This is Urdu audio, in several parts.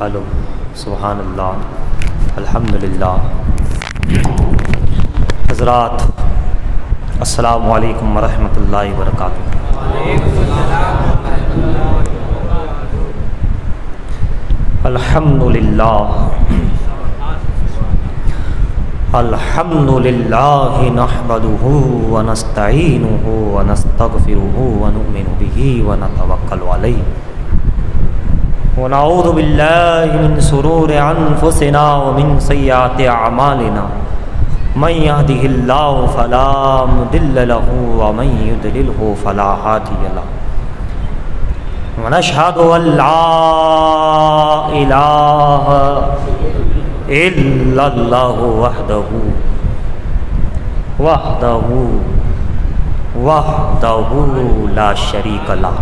ہلو سبحان اللہ الحمدللہ۔ حضرات السلام علیکم ورحمۃ اللہ وبرکاتہ۔ الحمدللہ الحمدللہ نحمدہ ونستعینہ ونستغفرہ ونؤمن بہ ونتوکل علیہ ونعوذ باللہ من شرور انفسنا ومن سیئات اعمالنا من یہدہ اللہ فلا مضل له ومن یضللہ فلا ہادی له ونشہد ان لا الہ الا اللہ وحدہ لا شریک لہ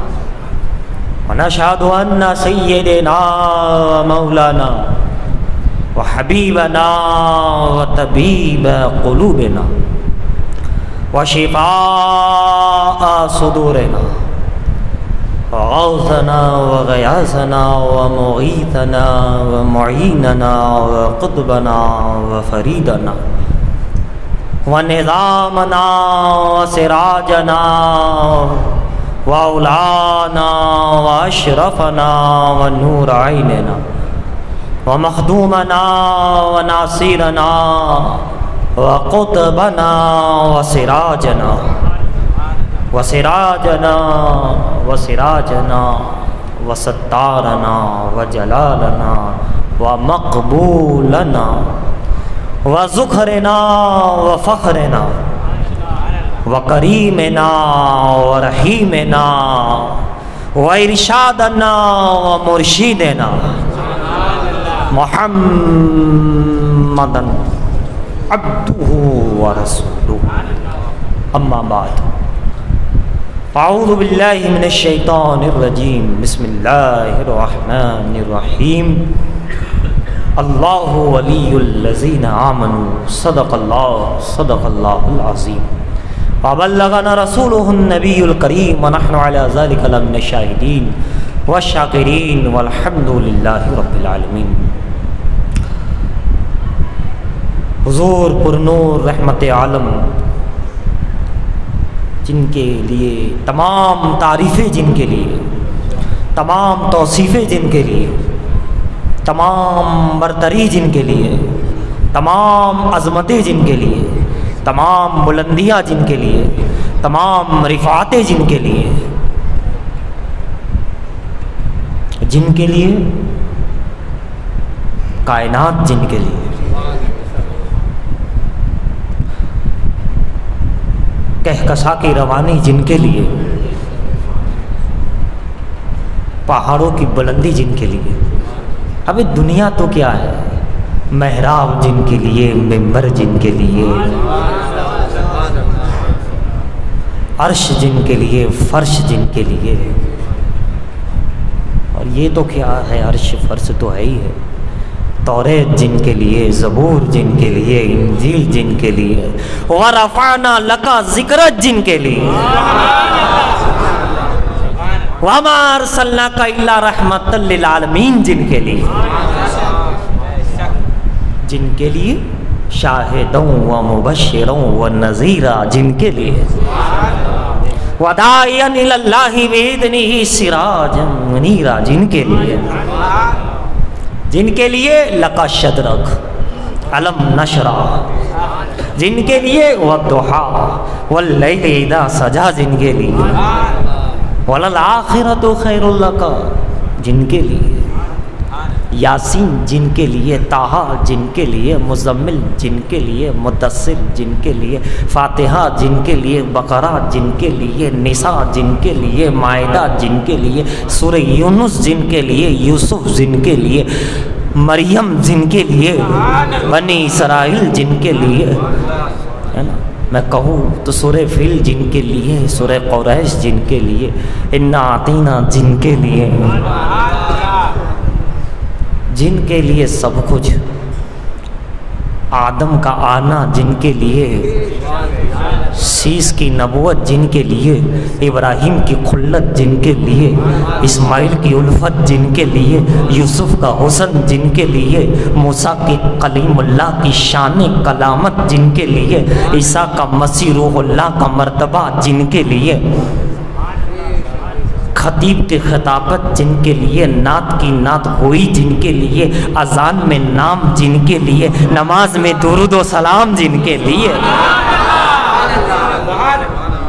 ونشہد ان سیدنا مولانا وحبیبنا وطبیب قلوبنا وشفاء صدورنا وغوثنا وغیاثنا ومغیثنا ومعیننا وقطبنا وفریدنا ونظامنا وسراجنا وأولانا وأشرفنا ونور عيننا ومخدومنا وناصرنا وقطبنا وسراجنا وستارنا وجلالنا ومقبولنا وذخرنا وفخرنا وکریمنا ورحیمنا وارشادنا ومرشدنا محمدا عبدہ ورسولہ اما بعد اعوذ باللہ من الشیطان الرجیم بسم اللہ الرحمن الرحیم اللہ ولی الذین آمنوا صدق اللہ العظیم وبلغنا رسوله النبی الکریم ونحن علی ذلک لمن الشاہدین والشاکرین والحمد للہ رب العالمین۔ حضور پرنور رحمت عالم جن کے لیے تمام تعریفیں، جن کے لیے تمام توصیفیں، جن کے لیے تمام برتری، جن کے لیے تمام عظمتیں، جن کے لیے تمام بلندیاں، جن کے لیے تمام رفعتیں، جن کے لیے کائنات، جن کے لیے کہکشاں کی روانی، جن کے لیے پہاڑوں کی بلندی، جن کے لیے ابھی دنیا تو کیا ہے، محراب جن کے لیے، منبر جن کے لیے، عرش جن کے لیے، فرش جن کے لیے، اور یہ تو کیا ہے، عرش فرش تو ہے ہی ہے، توریت جن کے لیے، زبور جن کے لیے، انجیل جن کے لیے، ورفعنا لک ذکرک جن کے لیے، وما ارسلناک الا رحمۃ للعالمین جن کے لیے شاہدوں و مبشروں و نذیرا جن کے لیے، وداعیا الی اللہ باذنہ سراجا منیرا جن کے لیے لک صدرک الم نشرح جن کے لیے، والضحی واللیل اذا سجی جن کے لیے، وللآخرۃ خیر لک جن کے لیے، یاسین جن کے لیے، طٰہٰ جن کے لیے، مزمل جن کے لیے، مدثر جن کے لیے، فاتحہ جن کے لیے، بقرہ جن کے لیے، نساء جن کے لیے، مائدہ جن کے لیے، سورہ یونس جن کے لیے، یوسف جن کے لیے، مریم جن کے لیے، بنی اسرائیل جن کے لیے، ہے نا، میں کہوں تو سورہ فیل جن کے لیے، سورہ قریش جن کے لیے، انا اعطینا جن کے لیے، جن کے لیے سب کچھ، آدم کا آنا جن کے لیے، سیس کی نبوت جن کے لیے، ابراہیم کی خلت جن کے لیے، اسماعیل کی الفت جن کے لیے، یوسف کا حسن جن کے لیے، موسیٰ کی کلیم اللہ کی شان کلامت جن کے لیے، عیسیٰ کا مسیح روح اللہ کا مرتبہ جن کے لیے، خطیب کی خطابت جن کے لیے، نعت کی نعت ہوئی جن کے لیے، اذان میں نام جن کے لیے، نماز میں درود و سلام جن کے لیے،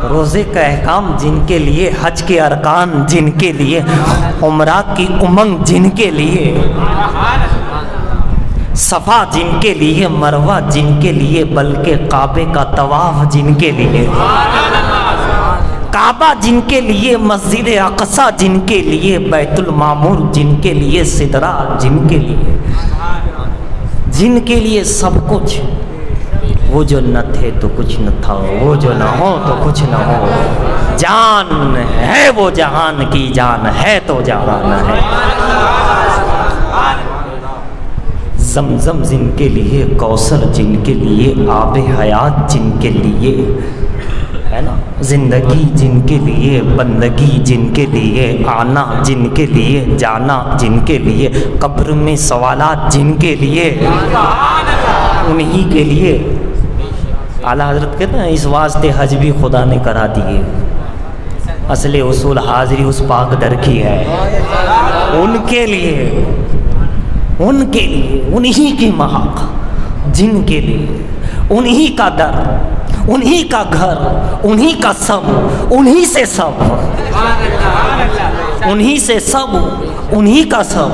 روزے کا احکام جن کے لیے، حج کے ارکان جن کے لیے، عمرہ کی امنگ جن کے لیے، صفا جن کے لیے، مروہ جن کے لیے، بلکہ کعبے کا طواف جن کے لیے، کعبہ جن کے لیے، مسجد اقصیٰ جن کے لیے، بیت المعمور جن کے لیے، سدرہ جن کے لیے، جن کے لیے سب کچھ، وہ جو نہ تھے تو کچھ نہ تھا، وہ جو نہ ہو تو کچھ نہ ہو، جان ہے وہ جہان کی جان ہے تو جہان ہے، زمزم جن کے لیے، کوثر جن کے لیے، آب حیات جن کے لیے، ہے نا، زندگی جن کے لیے، بندگی جن کے لیے، آنا جن کے لیے، جانا جن کے لیے، قبر میں سوالات جن کے لیے، انہی کے لیے۔ اعلیٰ حضرت کہتے ہیں اس واسطے حج بھی خدا نے کرا دیے، اصل اصول حاضری اس پاک در کی ہے، ان کے لیے، ان کے لیے، انہی کی محق جن کے لیے، انہی کا در، انہی کا گھر، انہی کا سب، انہی سے سب، انہی سے سب، انہی کا سب،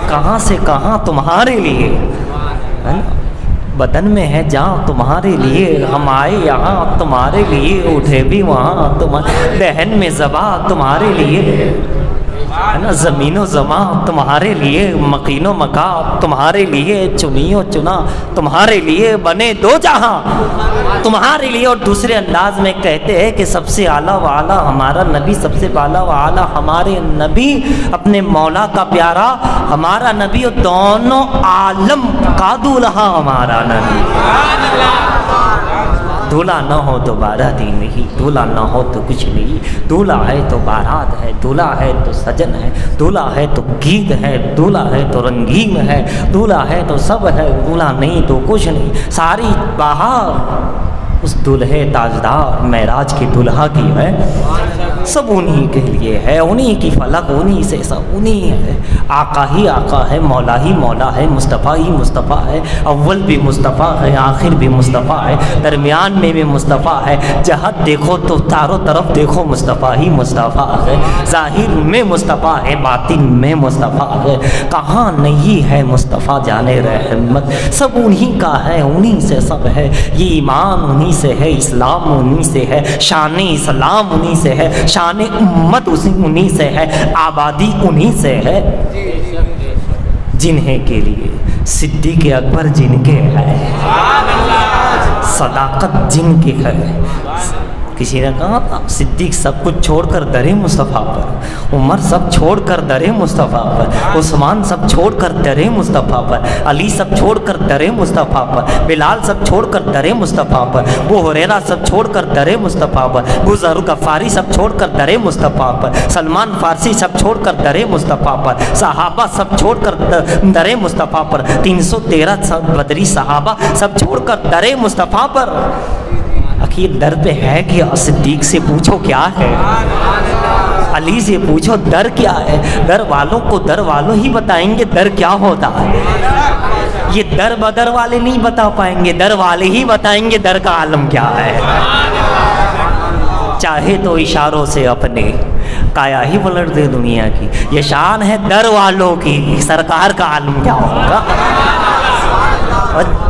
کہاں سے کہاں تمہارے لیے، بدن میں ہے جہاں تمہارے لیے، ہم آئے یہاں تمہارے لیے، اٹھے بھی وہاں تمہارے، دہن میں زباں تمہارے لیے، ہے نا، زمین و زمان تمہارے لیے، مکین و مکان تمہارے لیے، چنی و چنا تمہارے لیے، بنے دو جہاں تمہارے لیے۔ اور دوسرے انداز میں کہتے ہیں کہ سب سے اعلیٰ و اعلیٰ ہمارا نبی، سب سے اعلیٰ و اعلیٰ ہمارے نبی، اپنے مولا کا پیارا ہمارا نبی، اور دونوں عالم کا دولہا ہمارا نبی۔ دولہا نہ ہو تو بارات ہی نہیں، دولہا نہ ہو تو کچھ نہیں، دولہا ہے تو بارات ہے، دولہا ہے تو سجن ہے، دولہا ہے تو گیت ہے، دولہا ہے تو رنگین ہے، دولہا ہے تو سب ہے، دولہا نہیں تو کچھ نہیں، ساری بہار اس دلہے تاجدار معراج کی دلہا کی ہے، سب انہی کے لیے ہے، انہی کی فلک، انہی سے سب، انہی ہے، آقا ہی آقا ہے، مولا ہی مولا ہے، مصطفیٰ ہی مصطفیٰ ہے، اول بھی مصطفیٰ ہے، آخر بھی مصطفیٰ ہے، درمیان میں بھی مصطفیٰ ہے، جہت دیکھو تو چاروں طرف دیکھو مصطفیٰ ہی مصطفیٰ ہے، ظاہر میں مصطفیٰ ہے، باطن میں مصطفیٰ ہے، کہاں نہیں ہے مصطفیٰ جانے رحمت، سب انہی کا ہے، انہی سے سب ہے، یہ ایمان انہی سے ہے، اسلام انہی سے ہے، شان اسلام انہی سے ہے، شان امت انہی سے ہے، آبادی انہی سے ہے، جنہیں کے لیے صدیق اکبر جن کے ہے، صداقت جن کی ہے، کسی نے کہا تھا صدیق سب کچھ چھوڑ کر در مصطفیٰ پر، عمر سب چھوڑ کر در مصطفیٰ پر، عثمان سب چھوڑ کر در مصطفیٰ پر، علی سب چھوڑ کر در مصطفیٰ پر، بلال سب چھوڑ کر در مصطفیٰ پر، ابو ہریرہ سب چھوڑ کر در مصطفیٰ پر، ابو ذر غفاری سب چھوڑ کر در مصطفیٰ پر، سلمان فارسی سب چھوڑ کر در مصطفیٰ پر، صحابہ سب چھوڑ کر در مصطفیٰ پر، 313 بدری صحابہ سب چھوڑ کر در مصطفیٰ پر۔ اخیر در پہ ہے کیا؟ صدیق سے پوچھو کیا ہے، علی سے پوچھو در کیا ہے، در والوں کو در والوں ہی بتائیں گے در کیا ہوتا ہے، یہ در بدر والے نہیں بتا پائیں گے، در والے ہی بتائیں گے در کا عالم کیا ہے، چاہے تو اشاروں سے اپنے کایا ہی پلٹ دے دنیا کی، یہ شان ہے در والوں کی، سرکار کا عالم کیا ہوگا،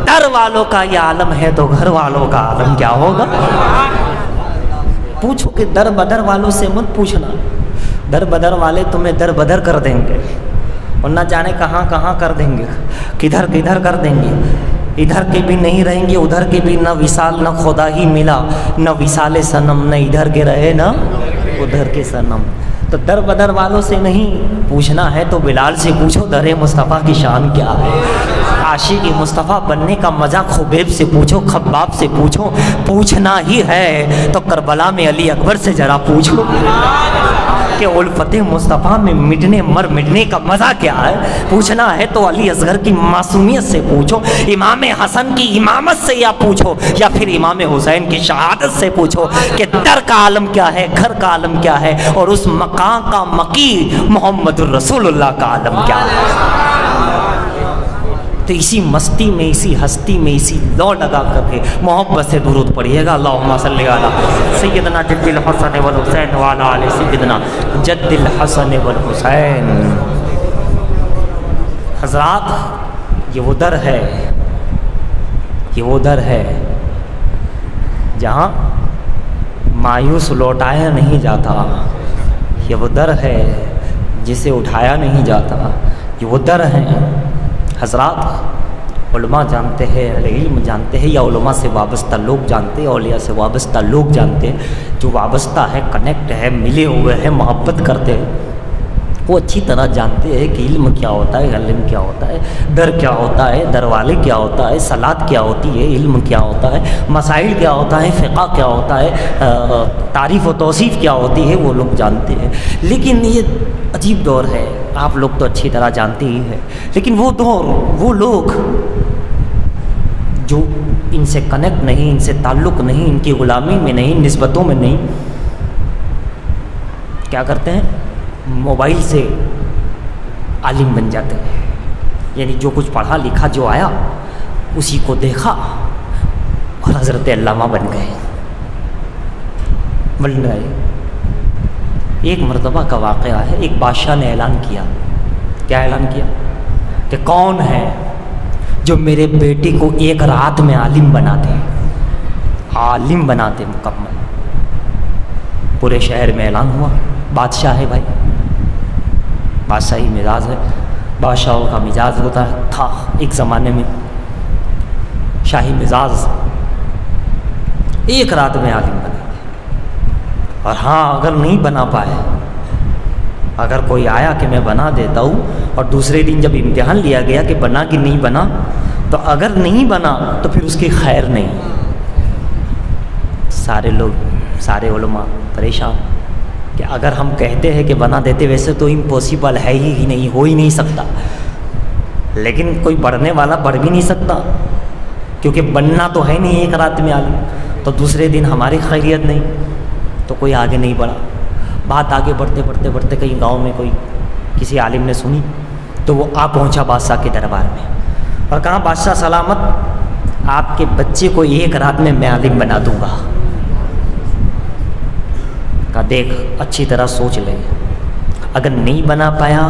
در والوں کا یہ عالم ہے تو گھر والوں کا عالم کیا ہوگا۔ پوچھو کہ در بدر والوں سے مت پوچھنا، در بدر والے تمہیں در بدر کر دیں گے، اور نہ جانے کہاں کہاں کر دیں گے، کدھر کدھر کر دیں گے، ادھر کے بھی نہیں رہیں گے، ادھر کے بھی نہ وصال نہ خدا ہی ملا، نہ وصال صنم، نہ ادھر کے رہے نہ ادھر کے صنم۔ تو در بدر والوں سے نہیں پوچھنا ہے تو بلال سے پوچھو در مصطفیٰ کی شان کیا ہے، عاشق مصطفیٰ بننے کا مزہ خبیب سے پوچھو، خباب سے پوچھو، پوچھنا ہی ہے تو کربلا میں علی اکبر سے ذرا پوچھو کہ الفت مصطفیٰ میں مٹنے کا مزہ کیا ہے۔ پوچھنا ہے تو علی اصغر کی معصومیت سے پوچھو، امام حسن کی امامت سے یا پوچھو، یا پھر امام حسین کی شہادت سے پوچھو کہ در کا عالم کیا ہے، گھر کا عالم کیا ہے، اور اس مقام کا مقی محمد الرسول اللہ کا عالم کیا ہے۔ تو اسی مستی میں، اسی ہستی میں، اسی لو لگا کر کے محبت سے درود پڑھیے گا، اللہم صلی علی سیدنا جد الحسن والحسین وعلی آل سیدنا جد الحسن والحسین۔ حضرات، یہ وہ در ہے، یہ وہ در ہے جہاں مایوس لوٹایا نہیں جاتا، یہ وہ در ہے جسے اٹھایا نہیں جاتا، یہ وہ در ہے۔ حضرات، علماء جانتے ہیں، اہل علم جانتے ہیں، یا علماء سے وابستہ لوگ جانتے ہیں، اولیاء سے وابستہ لوگ جانتے ہیں، جو وابستہ ہے، کنیکٹ ہے، ملے ہوئے ہیں، محبت کرتے ہیں، وہ اچھی طرح جانتے ہیں کہ علم کیا ہوتا ہے، علم کیا ہوتا ہے، در کیا ہوتا ہے، در والے کیا ہوتا ہے، صلاۃ کیا ہوتی ہے، علم کیا ہوتا ہے، مسائل کیا ہوتا ہے، فقہ کیا ہوتا ہے، تعریف و توصیف کیا ہوتی ہے، وہ لوگ جانتے ہیں۔ لیکن یہ عجیب دور ہے، آپ لوگ تو اچھی طرح جانتے ہی ہیں، لیکن وہ دور، وہ لوگ جو ان سے کنیکٹ نہیں، ان سے تعلق نہیں، ان کی غلامی میں نہیں، نسبتوں میں نہیں، کیا کرتے ہیں؟ موبائل سے عالم بن جاتے ہیں، یعنی جو کچھ پڑھا لکھا جو آیا اسی کو دیکھا اور حضرت علامہ بن گئے۔ ایک مرتبہ کا واقعہ ہے، ایک بادشاہ نے اعلان کیا، کیا اعلان کیا؟ کہ کون ہے جو میرے بیٹی کو ایک رات میں عالم بنا دے، عالم بنا دے مکمل۔ پورے شہر میں اعلان ہوا، بادشاہ ہے بھائی، بادشاہی مزاج ہے، بادشاہوں کا مزاج ہوتا ہے، تھا ایک زمانے میں شاہی مزاج، ایک رات میں عالم بنا۔ اور ہاں، اگر نہیں بنا پائے، اگر کوئی آیا کہ میں بنا دیتا ہوں، اور دوسرے دن جب امتحان لیا گیا کہ بنا کہ نہیں بنا، تو اگر نہیں بنا تو پھر اس کی خیر نہیں۔ سارے لوگ، سارے علماء پریشان کہ اگر ہم کہتے ہیں کہ بنا دیتے، ویسے تو امپاسبل ہے ہی نہیں، ہو ہی نہیں سکتا، لیکن کوئی بڑھنے والا بڑھ بھی نہیں سکتا، کیونکہ بننا تو ہے نہیں ایک رات میں عالم، تو دوسرے دن ہماری خیریت نہیں، تو کوئی آگے نہیں بڑھا۔ بات آگے بڑھتے بڑھتے بڑھتے کہیں گاؤں میں کوئی کسی عالم نے سنی، تو وہ آ پہنچا بادشاہ کے دربار میں اور کہا، بادشاہ سلامت، آپ کے بچے کو ایک رات میں عالم بنا دوں گا۔ کہا دیکھ، اچھی طرح سوچ لے، اگر نہیں بنا پایا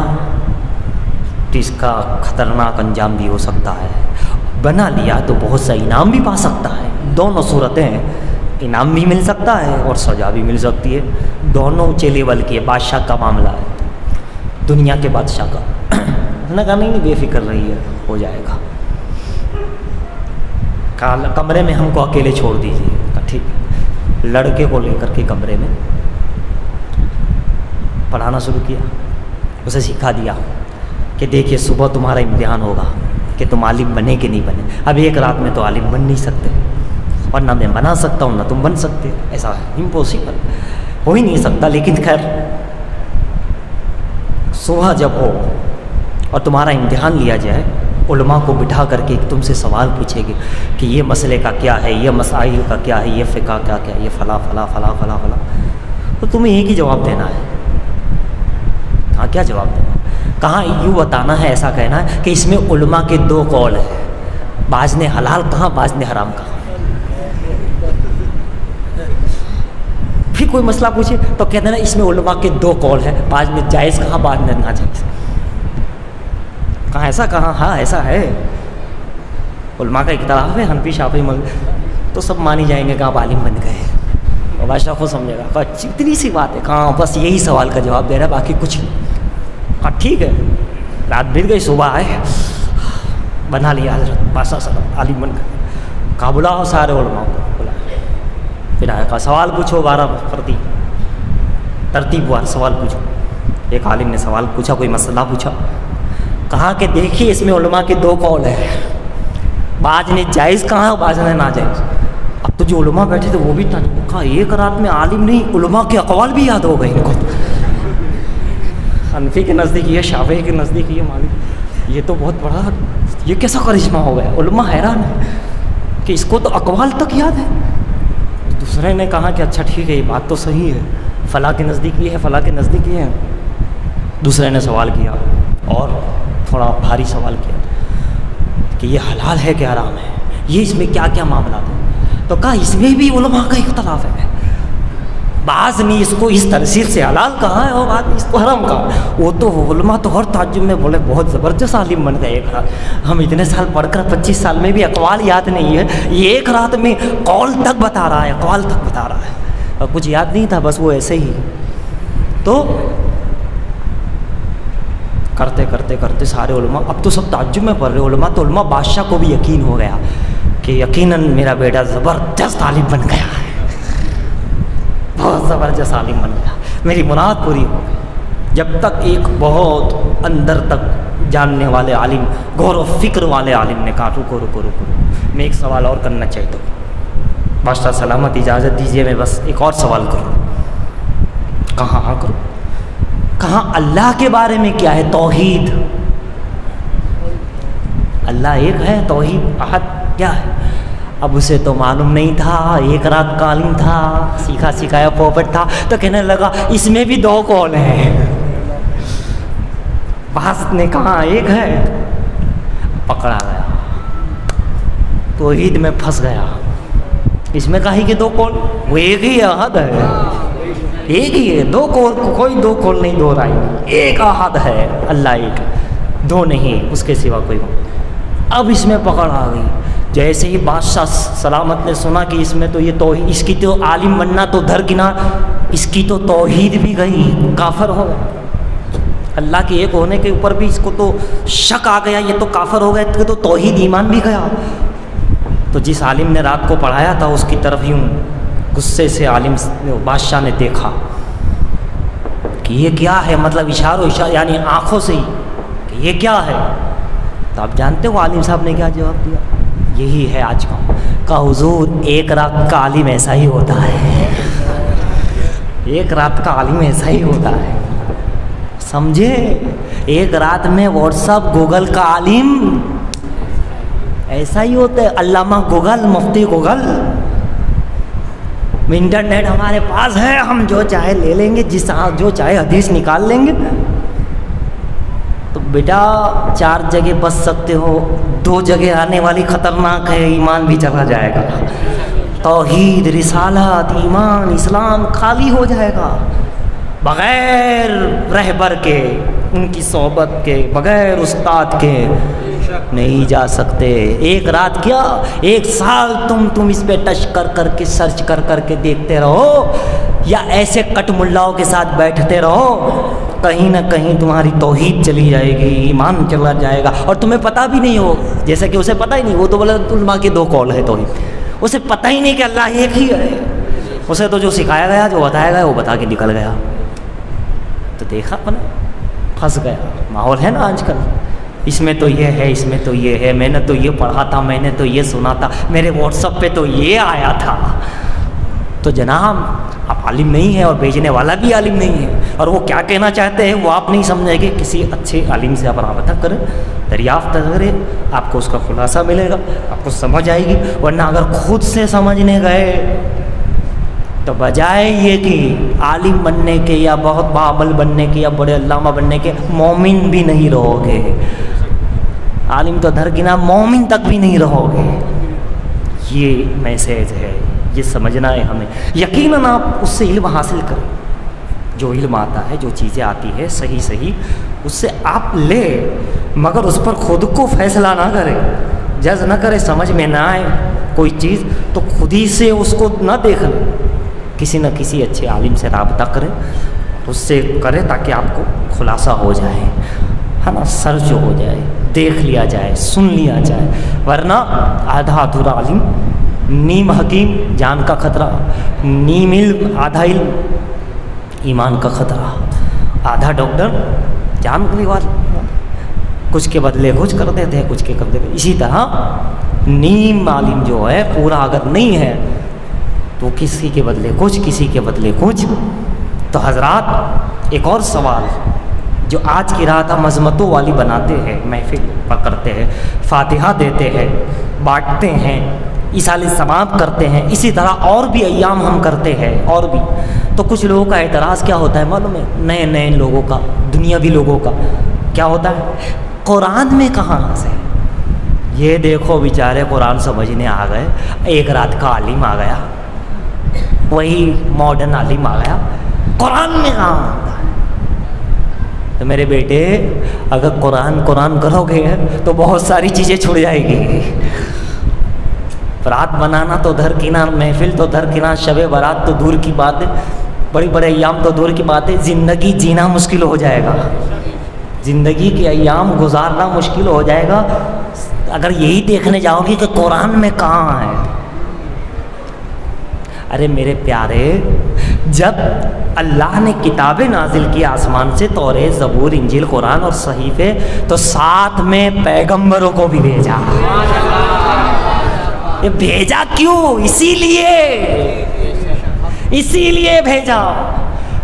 تو اس کا خطرناک انجام بھی ہو سکتا ہے، بنا لیا تو بہت سا انعام بھی پا سکتا ہے، دونوں صورتیں ہیں، انعام بھی مل سکتا ہے اور سزا بھی مل سکتی ہے، دونوں اونچے لیول کی ہے، بادشاہ کا معاملہ ہے، دنیا کے بادشاہ کا۔ انہوں نے کہا نہیں، بے فکر رہی ہے، ہو جائے گا۔ کہا کمرے میں ہم کو اکیلے چھوڑ دیجیے۔ کہا ٹھیک۔ لڑکے کو لے کر کے کمرے میں پڑھانا شروع کیا، اسے سکھا دیا کہ دیکھیے صبح تمہارا امتحان ہوگا کہ تم عالم بنے کہ نہیں بنے، اب ایک رات میں تو عالم بن نہیں سکتے، اور نہ میں بنا سکتا ہوں نہ تم بن سکتے، ایسا ہے امپاسبل، ہو ہی نہیں سکتا۔ لیکن خیر، صبح جب ہو اور تمہارا امتحان لیا جائے، علماء کو بٹھا کر کے تم سے سوال پوچھے گے کہ یہ مسئلے کا کیا ہے، یہ مسائل کا کیا ہے، یہ فقہ کا کیا ہے، یہ فلاں فلاں فلاں فلاں فلاں، تو تمہیں ایک ہی جواب دینا ہے۔ کہاں کیا جواب دینا؟ کہاں یوں بتانا ہے، ایسا کہنا ہے کہ اس میں علماء کے دو قول ہیں، بعض نے حلال کہا، بعض نے حرام کہا۔ پھر کوئی مسئلہ پوچھے تو کہتے ہیں اس میں علماء کے دو قول ہیں، بعض نے جائز کہا، بعض نے ناجائز۔ کہاں ایسا کہا؟ ہاں ایسا ہے، علماء کا اختلاف ہے، حنفی شافعی تو سب مانی جائیں گے کہ آپ عالم بن گئے، اور بادشاہ خود سمجھے گا اتنی سی بات ہے، کہاں بس یہی سوال کا جواب دے رہا ہے، باقی کچھ نہیں۔ ہاں ٹھیک ہے، رات بیت گئی، صبح آئے، بنا لیا حضرت بادشاہ صاحب عالم بن گئے۔ کہا بلاؤ سارے علماء کو، بلایا، پھر آیا کہا سوال پوچھو، 12 فردی ترتیب وار سوال پوچھو۔ ایک عالم نے سوال پوچھا، کوئی مسئلہ پوچھا، کہا کہ دیکھیے اس میں علماء کے دو قول ہیں، بعض نے جائز کہا اور بعض نے ناجائز۔ اب تو جو علماء بیٹھے تھے وہ بھی کہا ایک رات میں عالم نہیں علماء کے اقوال بھی یاد ہو گئے ان کو۔ حنفی کے نزدیک یہ، شافعی کے نزدیک یہ، مالک، یہ تو بہت بڑا، یہ کیسا کرشمہ ہو گیا۔ علماء حیران ہے کہ اس کو تو اقوال تک یاد ہے۔ دوسرے نے کہا کہ اچھا ٹھیک ہے یہ بات تو صحیح ہے، فلاں کے نزدیک یہ ہے، فلاں کے نزدیک یہ ہے۔ دوسرے نے سوال کیا اور تھوڑا بھاری سوال کیا کہ یہ حلال ہے کہ حرام ہے، یہ اس میں کیا کیا معاملات ہیں؟ تو کہا اس میں بھی علماء کا اختلاف ہے، بعض نے اس کو اس ترسیل سے حلال کہا ہے اور بعض نے اس کو حرام کہا۔ وہ تو علماء تو ہر تعجب میں بولے بہت زبردست عالم بن گئے ایک رات، ہم اتنے سال پڑھ کر 25 سال میں بھی اقوال یاد نہیں ہے، یہ ایک رات میں قول تک بتا رہا ہے، اقوال تک بتا رہا ہے، اور کچھ یاد نہیں تھا، بس وہ ایسے ہی۔ تو کرتے کرتے کرتے سارے علماء اب تو سب تعجب میں پڑھ رہے علماء، تو علماء بادشاہ کو بھی یقین ہو گیا کہ یقیناً میرا بیٹا زبردست عالم بن گیا ہے، بہت زبردست عالم بن گیا، میری مراد پوری ہو گئی۔ جب تک ایک بہت اندر تک جاننے والے عالم، غور و فکر والے عالم نے کہا رکو رکو رکو، میں ایک سوال اور کرنا چاہتا ہوں۔ بادشاہ سلامت اجازت دیجیے میں بس ایک اور سوال کروں۔ کہاں ہاں کروں؟ کہاں اللہ کے بارے میں کیا ہے؟ توحید، اللہ ایک ہے، توحید احد کیا ہے؟ اب اسے تو معلوم نہیں تھا، ایک رات کا عالم تھا، سیکھا سکھایا پوپٹ تھا، تو کہنے لگا اس میں بھی دو قول ہیں، بعض نے کہا ایک ہے، پکڑا گیا، توحید میں پھنس گیا۔ اس میں کہا کہ دو قول، وہ ایک ہی احد ہے، ایک ہی ہے، دو قول، کوئی دو قول نہیں، دو رائے نہیں، ایک احد ہے، اللہ ایک، دو نہیں، اس کے سوا کوئی۔ اب اس میں پکڑ آ گئی، جیسے ہی بادشاہ سلامت نے سنا کہ اس میں تو یہ توحید، اس کی تو عالم بننا تو درکنار، اس کی تو توحید بھی گئی، کافر ہو گیا، اللہ کے ایک ہونے کے اوپر بھی اس کو تو شک آ گیا، یہ تو کافر ہو گیا، تو توحید ایمان بھی گیا۔ تو جس عالم نے رات کو پڑھایا تھا اس کی طرف یوں غصے سے عالم بادشاہ نے دیکھا کہ یہ کیا ہے، مطلب اشارہ یعنی آنکھوں سے ہی کہ یہ کیا ہے۔ تو آپ جانتے ہو عالم صاحب نے کیا جواب دیا؟ یہی ہے آج کا حضور، ایک رات کا عالم ایسا ہی ہوتا ہے، ایک رات کا عالم ایسا ہی ہوتا ہے، سمجھے؟ ایک رات میں واٹس ایپ گوگل کا عالم ایسا ہی ہوتا ہے، علامہ گوگل، مفتی گوگل، انٹرنیٹ ہمارے پاس ہے، ہم جو چاہے لے لیں گے، جو چاہے حدیث نکال لیں گے۔ تو بیٹا 4 جگہ بچ سکتے ہو، 2 جگہ آنے والی خطرناک ہے، ایمان بھی چلا جائے گا، توحید، رسالت، ایمان، اسلام خالی ہو جائے گا، بغیر رہبر کے، ان کی صحبت کے، بغیر استاد کے نہیں جا سکتے۔ ایک رات کیا 1 سال تم اس پہ ٹچ کر کے سرچ کر کے دیکھتے رہو، یا ایسے کٹ ملاؤں کے ساتھ بیٹھتے رہو، کہیں نہ کہیں تمہاری توحید چلی جائے گی، ایمان چلا جائے گا، اور تمہیں پتہ بھی نہیں ہو، جیسا کہ اسے پتہ ہی نہیں، وہ تو بولے علماء کے 2 قول ہے توحید، اسے پتہ ہی نہیں کہ اللہ ایک ہی ہے، اسے تو جو سکھایا گیا، جو بتایا گیا وہ بتا کے نکل گیا۔ تو دیکھا اپنا پھنس گیا، ماحول ہے نا آج کل، اس میں تو یہ ہے، اس میں تو یہ ہے، میں نے تو یہ پڑھا تھا، میں نے تو یہ سنا تھا، میرے واٹس ایپ پہ تو یہ آیا تھا۔ تو جناب آپ عالم نہیں ہیں اور بھیجنے والا بھی عالم نہیں ہے، اور وہ کیا کہنا چاہتے ہیں وہ آپ نہیں سمجھیں گے، کسی اچھے عالم سے آپ رابطہ کریں، دریافت کریں، آپ کو اس کا خلاصہ ملے گا، آپ کو سمجھ آئے گی۔ ورنہ اگر خود سے سمجھنے گئے تو بجائے یہ کہ عالم بننے کے یا بہت باعمل بننے کے یا بڑے علامہ بننے کے، مومن بھی نہیں رہو گے، عالم تو درکنار، مومن تک بھی نہیں رہو گے۔ یہ میسیج ہے، یہ سمجھنا ہے ہمیں۔ یقیناً آپ اس سے علم حاصل کریں، جو علم آتا ہے، جو چیزیں آتی ہے صحیح اس سے آپ لے، مگر اس پر خود کو فیصلہ نہ کرے، جج نہ کرے، سمجھ میں نہ آئے کوئی چیز تو خود ہی سے اس کو نہ دیکھ لیں، کسی نہ کسی اچھے عالم سے رابطہ کریں، اس سے کریں تاکہ آپ کو خلاصہ ہو جائے، ہے نا، سرچ ہو جائے، دیکھ لیا جائے، سن لیا جائے۔ ورنہ آدھا ادھورا عالم، نیم حکیم، جان کا خطرہ، نیم علم، آدھا علم، ایمان کا خطرہ، آدھا ڈاکٹر، جان کے لیے کچھ کے بدلے کچھ کر دیتے ہیں، کچھ کے بدلے اسی طرح نیم عالم جو ہے پورا اگر نہیں ہے تو کسی کے بدلے کچھ، کسی کے بدلے کچھ. تو حضرات ایک اور سوال جو آج کی رات ہم عظمتوں والی بناتے ہیں، محفل پکڑتے ہیں، فاتحہ دیتے ہیں، بانٹتے ہیں، ایصال ثواب کرتے ہیں، اسی طرح اور بھی ایام ہم کرتے ہیں اور بھی. تو کچھ لوگوں کا اعتراض کیا ہوتا ہے معلوم ہے؟ نئے نئے لوگوں کا، دنیاوی لوگوں کا کیا ہوتا ہے؟ قرآن میں کہاں سے یہ دیکھو بیچارے قرآن سمجھنے آ گئے، ایک رات کا عالم آ گیا، وہی ماڈرن عالم آ گیا، قرآن میں کہاں آتا ہے؟ تو میرے بیٹے اگر قرآن کرو گے تو بہت ساری چیزیں چھوڑ جائے گی. رات بنانا تو درکنار، محفل تو درکنار، شب برات تو دور کی بات ہے، بڑی بڑے ایام تو دور کی بات ہے، زندگی جینا مشکل ہو جائے گا، زندگی کے ایام گزارنا مشکل ہو جائے گا اگر یہی دیکھنے جاؤ گے کہ قرآن میں کہاں ہے. ارے میرے پیارے، جب اللہ نے کتابیں نازل کی آسمان سے، توریت، زبور، انجیل، قرآن اور صحیفے، تو ساتھ میں پیغمبروں کو بھی بھیجا. یہ بھیجا کیوں؟ اسی لیے بھیجا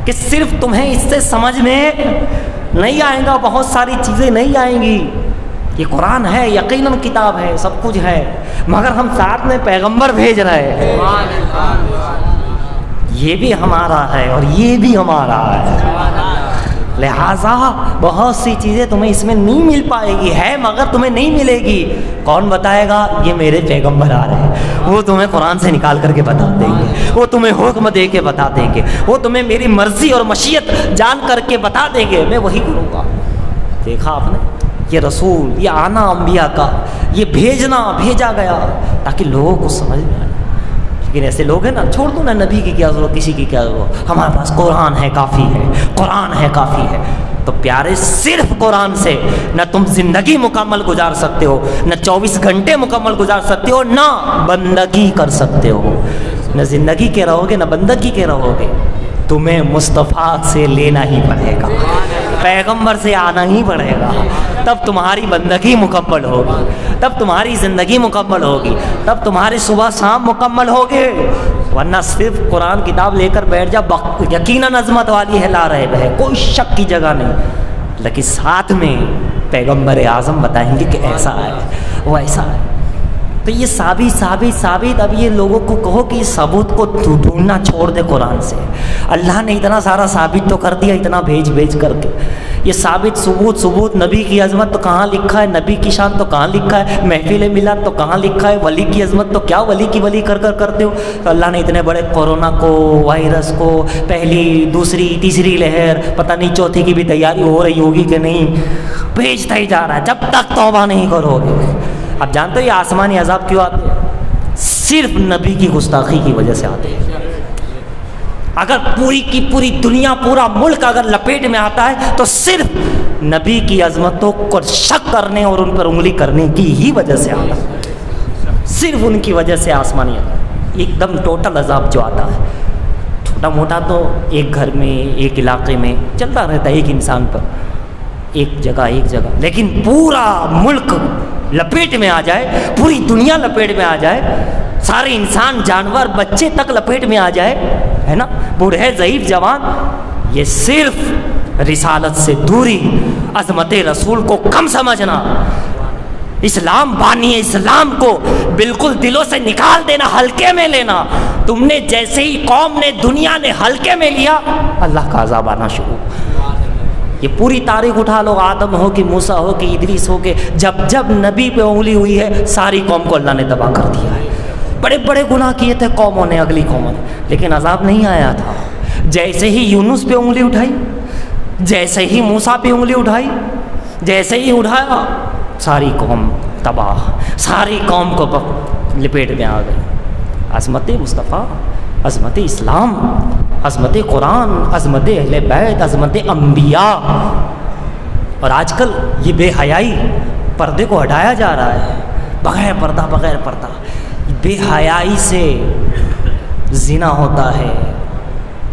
کہ صرف تمہیں اس سے سمجھ میں نہیں آئے گا، بہت ساری چیزیں نہیں آئیں گی. یہ قرآن ہے، یقیناً کتاب ہے، سب کچھ ہے، مگر ہم ساتھ میں پیغمبر بھیج رہے ہیں. یہ بھی ہمارا ہے اور یہ بھی ہمارا ہے، لہٰذا بہت سی چیزیں تمہیں اس میں نہیں مل پائے گی، ہے مگر تمہیں نہیں ملے گی. کون بتائے گا؟ یہ میرے پیغمبر آ رہے ہیں، وہ تمہیں قرآن سے نکال کر کے بتا دیں گے، وہ تمہیں حکم دے کے بتا دیں گے، وہ تمہیں میری مرضی اور مشیت جان کر کے بتا دیں گے، میں وہی کروں گا. دیکھا آپ نے، یہ رسول، یہ آنا انبیاء کا، یہ بھیجا گیا تاکہ لوگوں کو سمجھ میں آئے. لیکن ایسے لوگ ہیں نا، چھوڑ دو نا، نبی کی کیا ضرورت، کسی کی کیا ضرورت، ہمارے پاس قرآن ہے کافی ہے، قرآن ہے کافی ہے. تو پیارے، صرف قرآن سے نہ تم زندگی مکمل گزار سکتے ہو، نہ 24 گھنٹے مکمل گزار سکتے ہو، نہ بندگی کر سکتے ہو. نہ زندگی کے رہو گے نہ بندگی کے رہو گے. تمہیں مصطفیٰ سے لینا ہی پڑے گا، پیغمبر سے آنا ہی پڑے گا، تب تمہاری بندگی مکمل ہوگی، تب تمہاری زندگی مکمل ہوگی، تب تمہارے صبح شام مکمل ہوگے. ورنہ صرف قرآن کتاب لے کر بیٹھ جا، یقیناً عظمت والی ہے، لا رہے ہے، کوئی شک کی جگہ نہیں، لیکن ساتھ میں پیغمبر اعظم بتائیں گے کہ ایسا ہے، وہ ایسا ہے. تو یہ ثابت، اب یہ لوگوں کو کہو کہ اس ثبوت کو ڈھونڈنا چھوڑ دے قرآن سے. اللہ نے اتنا سارا ثابت تو کر دیا، اتنا بھیج کر کے. یہ ثبوت، نبی کی عظمت تو کہاں لکھا ہے، نبی کی شان تو کہاں لکھا ہے، محفل میلاد تو کہاں لکھا ہے، ولی کی عظمت تو کیا ولی کی ولی کر کرتے ہو. تو اللہ نے اتنے بڑے کورونا کو، وائرس کو، پہلی، دوسری، تیسری لہر، پتہ نہیں چوتھی کی بھی تیاری ہو رہی ہوگی کہ نہیں، بھیجتا ہی جا رہا ہے جب تک توبہ نہیں کرو گے. اب جانتے ہو یہ آسمانی عذاب کیوں آتے ہیں؟ صرف نبی کی گستاخی کی وجہ سے آتے ہیں. اگر پوری کی پوری دنیا، پورا ملک اگر لپیٹ میں آتا ہے تو صرف نبی کی عظمتوں کو شک کرنے اور ان پر انگلی کرنے کی ہی وجہ سے آتا ہے. صرف ان کی وجہ سے آسمانی عذاب، ایک دم ٹوٹل عذاب جو آتا ہے. چھوٹا موٹا تو ایک گھر میں، ایک علاقے میں چلتا رہتا ہے، ایک انسان پر، ایک جگہ، لیکن پورا ملک لپیٹ میں آ جائے، پوری دنیا لپیٹ میں آ جائے، سارے انسان، جانور، بچے تک لپیٹ میں آ جائے، ہے نا، بوڑھے، ضعیف، جوان، یہ صرف رسالت سے دوری، عظمت رسول کو کم سمجھنا، اسلام بانی اسلام کو بالکل دلوں سے نکال دینا، ہلکے میں لینا. تم نے جیسے ہی قوم نے، دنیا نے ہلکے میں لیا، اللہ کا عذاب آنا شروع. یہ پوری تاریخ اٹھا لو، آدم ہو کہ موسیٰ ہو کہ ادریس ہو کہ جب نبی پہ انگلی ہوئی ہے، ساری قوم کو اللہ نے تباہ کر دیا ہے. بڑے بڑے گناہ کیے تھے قوموں نے، اگلی قوموں نے، لیکن عذاب نہیں آیا تھا. جیسے ہی یونس پہ انگلی اٹھائی، جیسے ہی موسیٰ پہ انگلی اٹھائی، جیسے ہی اٹھایا، ساری قوم تباہ، ساری قوم کو لپیٹ میں آ گئی. عظمت مصطفیٰ، عظمت اسلام، عظمت قرآن، عظمت اہل بیت، عظمت انبیاء. اور آج کل یہ بے حیائی، پردے کو ہٹایا جا رہا ہے، بغیر پردہ. بے حیائی سے زنا ہوتا ہے،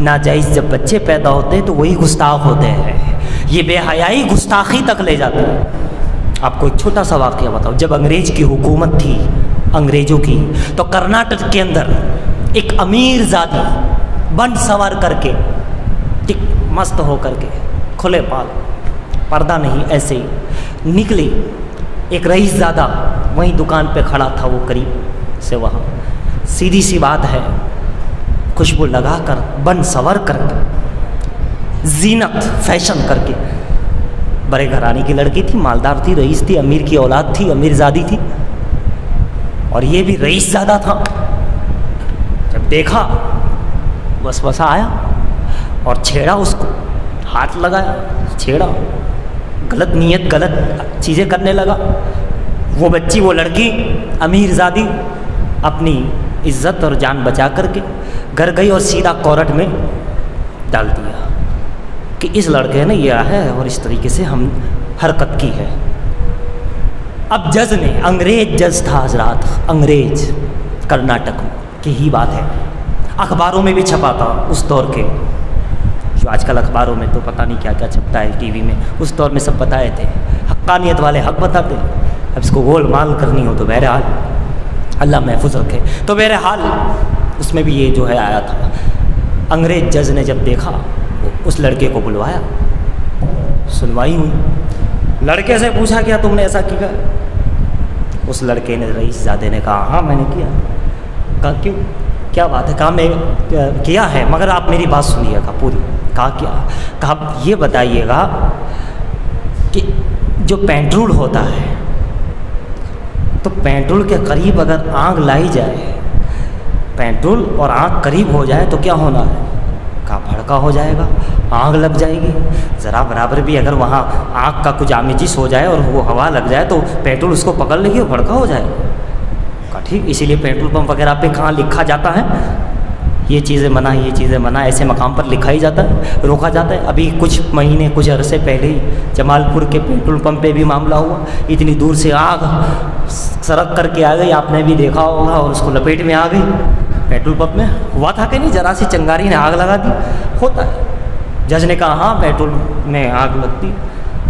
ناجائز جب بچے پیدا ہوتے ہیں تو وہی گستاخ ہوتے ہیں، یہ بے حیائی گستاخی تک لے جاتا ہے۔ آپ کو ایک چھوٹا سا واقعہ بتاؤ، جب انگریز کی حکومت تھی انگریزوں کی، تو کرناٹک کے اندر ایک امیر زادی بن سوار کر کے ٹک مست ہو کر کے کھلے پال پردہ نہیں ایسے ہی نکلی، ایک رئیس زادہ وہیں دکان پہ کھڑا تھا، وہ قریب سے وہاں، سیدھی سی بات ہے، خوشبو لگا کر بن سور کر کے زینت فیشن کر کے، بڑے گھرانے کی لڑکی تھی، مالدار تھی، رئیس تھی، امیر کی اولاد تھی، امیر زادی تھی، اور یہ بھی رئیس زادہ تھا۔ جب دیکھا وسوسہ آیا اور چھیڑا، اس کو ہاتھ لگایا، چھیڑا، غلط نیت غلط چیزیں کرنے لگا۔ وہ بچی، وہ لڑکی امیر زادی اپنی عزت اور جان بچا کر کے گھر گئی اور سیدھا کورٹ میں ڈال دیا کہ اس لڑکے نے یہ ہے اور اس طریقے سے ہم حرکت کی ہے۔ اب جج نے، انگریز جج تھا حضرات، انگریز کرناٹک کی ہی بات ہے، اخباروں میں بھی چھپا تھا اس دور کے، جو آج کل اخباروں میں تو پتہ نہیں کیا کیا چھپتا ہے، ٹی وی میں، اس دور میں سب بتائے تھے، حقانیت والے حق بتاتے۔ اب اس کو گول مال کرنی ہو تو بہرحال اللہ محفوظ رکھے، تو بہرحال اس میں بھی یہ جو ہے آیا تھا۔ انگریز جج نے جب دیکھا، اس لڑکے کو بلوایا، سنوائی ہوئی، لڑکے سے پوچھا کیا تم نے ایسا کیا؟ اس لڑکے نے، رئیس زادے نے کہا ہاں میں نے کیا۔ کہا کیوں، کیا بات ہے؟ کہا میں کیا ہے، مگر آپ میری بات سنیے گا پوری۔ کہا کیا؟ کہا یہ بتائیے گا کہ جو پینٹرول ہوتا ہے، تو پینٹرول کے قریب اگر آگ لائی جائے، پینٹرول اور آگ قریب ہو جائے تو کیا ہونا ہے؟ کہا بھڑکا ہو جائے گا، آگ لگ جائے گی، ذرا برابر بھی اگر وہاں آگ کا کچھ آمیزش ہو جائے اور وہ ہوا لگ جائے تو پینٹرول اس کو پکڑ لے گی اور بھڑکا ہو جائے گا۔ کہا ٹھیک، اسی لیے پینٹرول پمپ وغیرہ پہ کہاں لکھا جاتا ہے یہ چیزیں منع، یہ چیزیں منع، ایسے مقام پر لکھا ہی جاتا ہے، روکا جاتا ہے۔ ابھی کچھ مہینے، کچھ عرصے پہلے ہی جمال پور کے پینٹرول پمپ پہ بھی معاملہ ہوا، اتنی دور سے آگ سرک کر کے آ گئی، آپ نے بھی دیکھا ہوگا، اور اس کو لپیٹ میں آ گئی پیٹرول پمپ میں۔ ہوا تھا کہ نہیں، ذرا سی چنگاری نے آگ لگا دی، ہوتا ہے۔ جج نے کہا ہاں پیٹرول میں آگ لگتی۔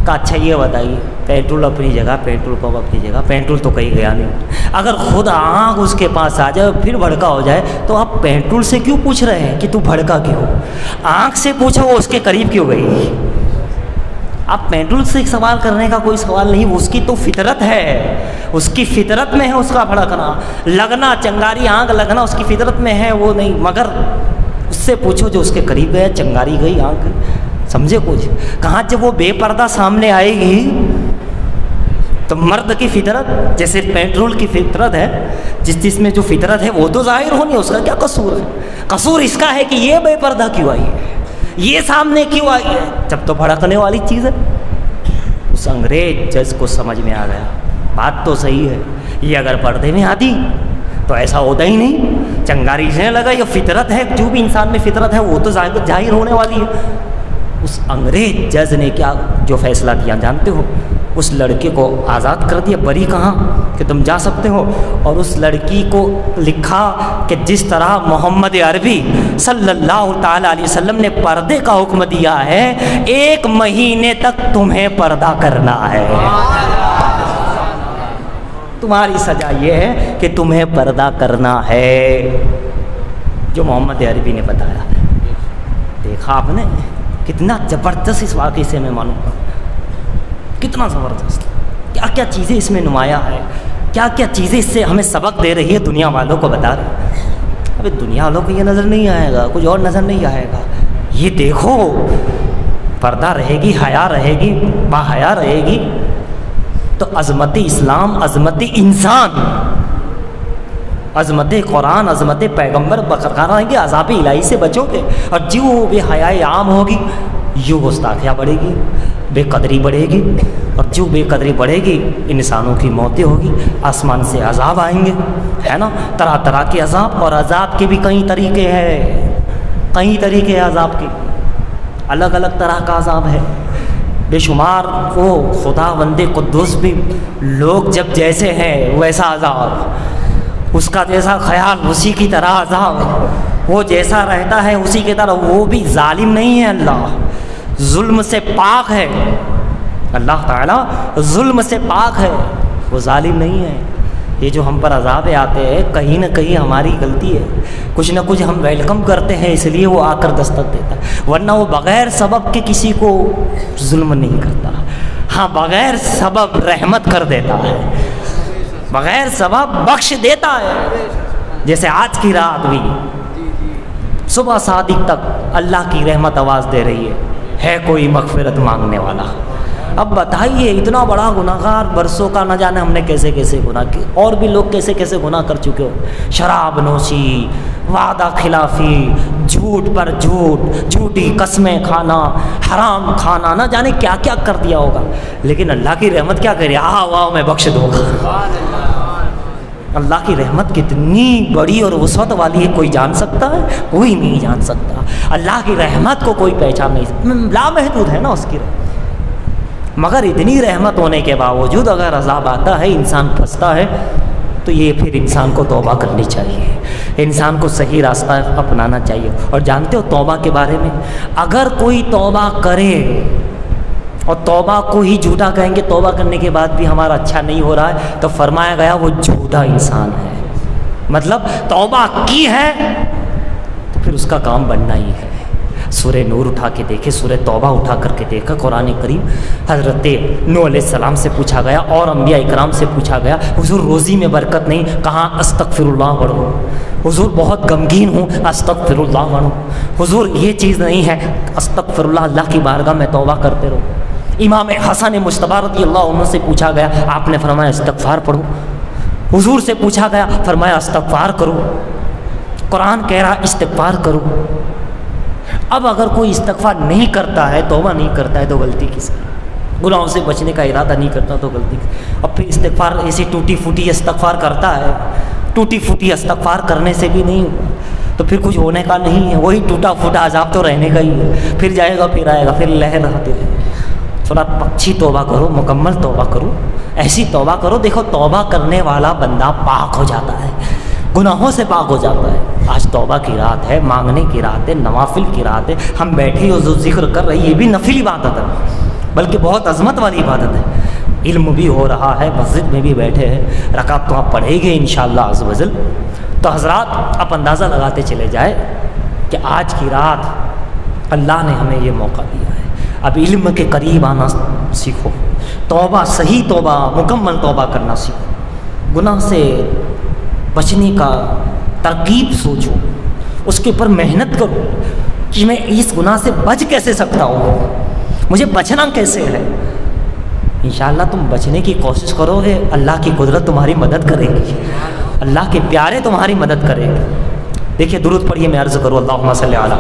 کہا اچھا یہ بتائیے، پیٹرول اپنی جگہ، پیٹرول پمپ اپنی جگہ، پیٹرول تو کہیں گیا نہیں، اگر خود آگ اس کے پاس آ جائے پھر بھڑکا ہو جائے تو آپ پیٹرول سے کیوں پوچھ رہے ہیں کہ تو بھڑکا کیوں؟ آگ سے پوچھو وہ اس کے قریب کیوں گئی؟ آپ پیٹرول سے سوال کرنے کا کوئی سوال نہیں، اس کی تو فطرت ہے، اس کی فطرت میں ہے اس کا بھڑکنا، لگنا، چنگاری آگ لگنا اس کی فطرت میں ہے، وہ نہیں، مگر اس سے پوچھو جو اس کے قریب گیا، چنگاری گئی، آگ گئی، سمجھے کچھ؟ کہاں جب وہ بے پردہ سامنے آئے گی تو مرد کی فطرت جیسے پیٹرول کی فطرت ہے، جس میں جو فطرت ہے وہ تو ظاہر ہونی ہے، اس کا کیا قصور ہے؟ قصور اس کا ہے کہ یہ بے پردہ کیوں آئی ہے، یہ سامنے کیوں آئی ہے، جب تو بھڑکنے والی چیز ہے۔ اس انگریز جج کو سمجھ میں آ گیا، بات تو صحیح ہے، یہ اگر پردے میں آتی تو ایسا ہوتا ہی نہیں، چنگاری سے لگا، یہ فطرت ہے، جو بھی انسان میں فطرت ہے وہ تو ظاہر ہونے والی ہے۔ اس انگریز جج نے کیا جو فیصلہ کیا جانتے ہو؟ اس لڑکے کو آزاد کر دیا، بری کہاں کہ تم جا سکتے ہو، اور اس لڑکی کو لکھا کہ جس طرح محمد عربی صلی اللہ تعالی علیہ وسلم نے پردے کا حکم دیا ہے، 1 مہینے تک تمہیں پردہ کرنا ہے، تمہاری سزا یہ ہے کہ تمہیں پردہ کرنا ہے، جو محمد عربی نے بتایا۔ دیکھا آپ نے کتنا زبردست اس واقعے سے میں معلوم کروں، کتنا زبردست، کیا کیا چیزیں اس میں نمایاں ہے، کیا کیا چیزیں اس سے ہمیں سبق دے رہی ہے، دنیا والوں کو بتا رہے۔ ابھی دنیا والوں کو یہ نظر نہیں آئے گا، کچھ اور نظر نہیں آئے گا، یہ دیکھو پردہ رہے گی، حیا رہے گی، با حیا رہے گی تو عظمت اسلام، عظمت انسان، عظمت قرآن، عظمت پیغمبر برقرار رہیں گے، عذاب الہی سے بچو گے۔ اور جو بے حیائی عام ہوگی، یوں گستاخیاں بڑھے گی، بے قدری بڑھے گی، اور جو بے قدری بڑھے گی انسانوں کی موتیں ہوگی، آسمان سے عذاب آئیں گے، ہے نا، طرح طرح کے عذاب، اور عذاب کے بھی کئی طریقے ہیں، کئی طریقے ہیں عذاب کے، الگ الگ طرح کا عذاب ہے، بے شمار۔ وہ خدا بندے قدوس بھی، لوگ جب جیسے ہیں ویسا عذاب، اس کا جیسا خیال اسی کی طرح عذاب، وہ جیسا رہتا ہے اسی کی طرح، وہ بھی ظالم نہیں ہے، اللہ ظلم سے پاک ہے، اللہ تعالیٰ ظلم سے پاک ہے، وہ ظالم نہیں ہے۔ یہ جو ہم پر عذاب آتے ہیں کہیں نہ کہیں ہماری غلطی ہے، کچھ نہ کچھ ہم ویلکم کرتے ہیں اس لیے وہ آ کر دستک دیتا ہے، ورنہ وہ بغیر سبب کے کسی کو ظلم نہیں کرتا، ہاں بغیر سبب رحمت کر دیتا ہے، بغیر سبب بخش دیتا ہے۔ جیسے آج کی رات بھی صبح صادق تک اللہ کی رحمت آواز دے رہی ہے کوئی مغفرت مانگنے والا؟ اب بتائیے اتنا بڑا گناہ گار، برسوں کا نہ جانے ہم نے کیسے کیسے گناہ کیے، اور بھی لوگ کیسے کیسے گناہ کر چکے ہو، شراب نوشی، وعدہ خلافی، جھوٹ پر جھوٹ، جھوٹی قسمیں کھانا، حرام کھانا، نہ جانے کیا کیا کر دیا ہوگا، لیکن اللہ کی رحمت کیا کرے، واہ میں بخش دوں گا۔ اللہ کی رحمت کتنی بڑی اور وسعت والی ہے، کوئی جان سکتا ہے؟ کوئی نہیں جان سکتا۔ اللہ کی رحمت کو کوئی پہچان نہیں سکتا، لامحدود ہے نا اس کی رحمت، مگر اتنی رحمت ہونے کے باوجود اگر عذاب آتا ہے، انسان پھنستا ہے، تو یہ پھر انسان کو توبہ کرنی چاہیے، انسان کو صحیح راستہ اپنانا چاہیے۔ اور جانتے ہو توبہ کے بارے میں، اگر کوئی توبہ کرے اور توبہ کو ہی جھوٹا کہیں گے، توبہ کرنے کے بعد بھی ہمارا اچھا نہیں ہو رہا ہے، تو فرمایا گیا وہ جھوٹا انسان ہے، مطلب توبہ کی ہے تو پھر اس کا کام بننا ہی ہے۔ سورہ نور اٹھا کے دیکھے، سورہ توبہ اٹھا کر کے دیکھا، قرآن کریم حضرت نوح علیہ السلام سے پوچھا گیا اور انبیاء اکرام سے پوچھا گیا، حضور روزی میں برکت نہیں، کہاں استغفر اللہ پڑھو، حضور بہت غمگین ہوں، استغفر اللہ پڑھو، حضور یہ چیز نہیں ہے، استغفر اللہ، اللہ کی بارگاہ میں توبہ کرتے رہو۔ امام حسن مجتبی رضی اللہ عنہ سے پوچھا گیا، آپ نے فرمایا استغفار پڑھو، حضور سے پوچھا گیا، فرمایا استغفار کرو، قرآن کہہ رہا استغفار کرو۔ اب اگر کوئی استغفار نہیں کرتا ہے، توبہ نہیں کرتا ہے، تو غلطی کس کی؟ گناہوں سے بچنے کا ارادہ نہیں کرتا تو غلطی کس کی؟ اب پھر استغفار ایسی ٹوٹی پھوٹی استغفار کرتا ہے، ٹوٹی پھوٹی استغفار کرنے سے بھی نہیں ہوا تو پھر کچھ ہونے کا نہیں ہے، وہی ٹوٹا پھوٹا عذاب تو رہنے کا ہی ہے، پھر جائے گا پھر آئے گا، پھر لہر آتی رہے۔ تھوڑا اچھی توبہ کرو، مکمل توبہ کرو، ایسی توبہ کرو، دیکھو توبہ کرنے والا بندہ پاک ہو جاتا ہے، گناہوں سے پاک ہو جاتا ہے۔ آج توبہ کی رات ہے، مانگنے کی رات ہے، نوافل کی رات ہے، ہم بیٹھے ہو جو ذکر کر رہے ہیں یہ بھی نفل عبادت ہے، بلکہ بہت عظمت والی عبادت ہے، علم بھی ہو رہا ہے، مسجد میں بھی بیٹھے ہیں، رکعت تو آپ پڑھیں گے انشاءاللہ عز و جل۔ تو حضرات آپ اندازہ لگاتے چلے جائے کہ آج کی رات اللہ نے ہمیں یہ موقع دیا ہے، اب علم کے قریب آنا سیکھو، توبہ صحیح توبہ، مکمل توبہ کرنا سیکھو، گناہ سے بچنے کا ترکیب سوچو، اس کے اوپر محنت کرو کہ میں اس گناہ سے بچ کیسے سکتا ہوں، مجھے بچنا کیسے ہے۔ انشاءاللہ تم بچنے کی کوشش کرو گے، اللہ کی قدرت تمہاری مدد کرے گی، اللہ کے پیارے تمہاری مدد کرے گے۔ دیکھیے درود پڑھیے، میں عرض کروں اللہم صلی علی